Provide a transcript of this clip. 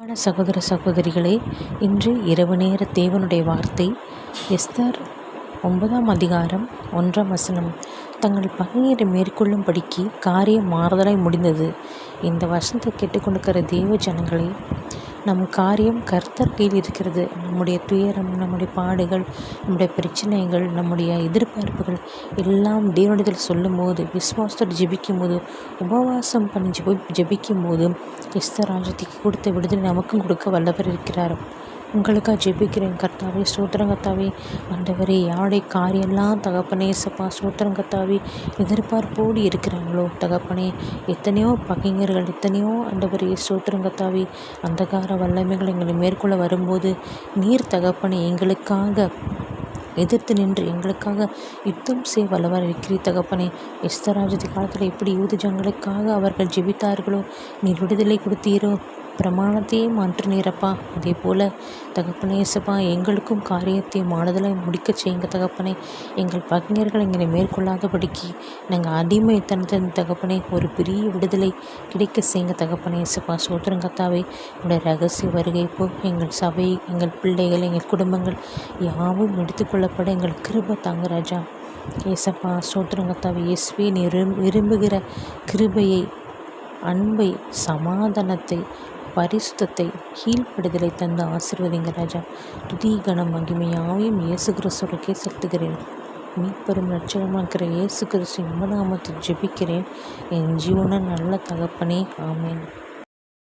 அன்பான சகோதர சகோதரிகளே, இன்று இரவு நேர தேவனுடைய வார்த்தை எஸ்தர் 9ஆம் அதிகாரம் 1ஆம் வசனம். தங்கள் பகையரை மேற்கொள்ளும்படிக்கு காரியம் மாறுதலாய் முடிந்தது. இந்த வசனத்தை கேட்டுக்கொண்டிருக்கிற தேவ ஜனங்களே, நம் காரியம் கர்த்தர் கையில் இருக்கிறது. நம்முடைய துயரம், நம்முடைய பாடுகள், நம்முடைய பிரச்சனைகள், நம்முடைய எதிர்பார்ப்புகள் எல்லாம் தேவனிடத்தில் சொல்லும் போது, விசுவாசத்தோடு ஜெபிக்கும் போது, உபவாசம் பண்ணி ஜெபிக்கும் போது, எஸ்தர் ராஜ்யத்துக்கு கொடுத்த விடுதலை நமக்கும் கொடுக்க வல்லவர் இருக்கிறார். உங்களுக்காக ஜெபிக்கிறேன். கர்த்தாவே, ஸ்தோத்திரம் கர்த்தாவே. ஆண்டவரே, யாருடைய காரியெல்லாம் தகப்பனே சப்பா ஸ்தோத்திரம் கர்த்தாவே எதிர்பார்ப்போடு இருக்கிறாங்களோ தகப்பனே, எத்தனையோ பகைஞர்கள், எத்தனையோ ஆண்டவரே ஸ்தோத்திரம் கர்த்தாவே அந்தகார வல்லமைகள் எங்களை மேற்கொள்ள வரும்போது, நீர் தகப்பனே எங்களுக்காக எதிர்த்து நின்று எங்களுக்காக யுத்தம் செய்ய வல்லவர் இருக்கிறீர் தகப்பனே. எஸ்தர் ராஜ்யத்து காலத்தில் எப்படி யூத ஜனங்களுக்காக அவர்கள் ஜெபித்தார்களோ, நீர் விடுதலை கொடுத்தீரோ, பிரமாணத்தையே மாற்றினீரப்பா. அதே போல் தகப்பனே இயேசுப்பா, எங்களுக்கும் காரியத்தை மாறுதலை முடிக்க செய்யுங்க தகப்பனே. எங்கள் பகைஞர்கள் எங்களை மேற்கொள்ளாதபடிக்கு நாங்கள் அடிமைத்தனத்தின் தகப்பனே ஒரு பெரிய விடுதலை கிடைக்க செய்யுங்க தகப்பனே இயேசுப்பா. சோத்திரம் கர்த்தாவே, உடைய ரகசிய வருகை இப்போ எங்கள் சபை, எங்கள் பிள்ளைகள், எங்கள் குடும்பங்கள் யாவும் எடுத்துக்கொள்ளப்பட எங்கள் கிருபை தாங்க ராஜா ஏசப்பா. சோத்திரம் கர்த்தாவே இயேசுவே, நீ விரும்புகிற கிருபையை, அன்பை, சமாதானத்தை, பரிசுத்தத்தை, கீழ்ப்படுதலை தந்து ஆசீர்வதிங்க ராஜா. துதி கனம் மகிமையாவையும் இயேசு கிறிஸ்துவுக்கே செலுத்துகிறேன். மீட்பெரும் இரட்சகமாக்கிற இயேசு கிறிஸ்து நாமத்தில் ஜெபிக்கிறேன் என் ஜீவன நல்ல தகப்பனே. ஆமென்.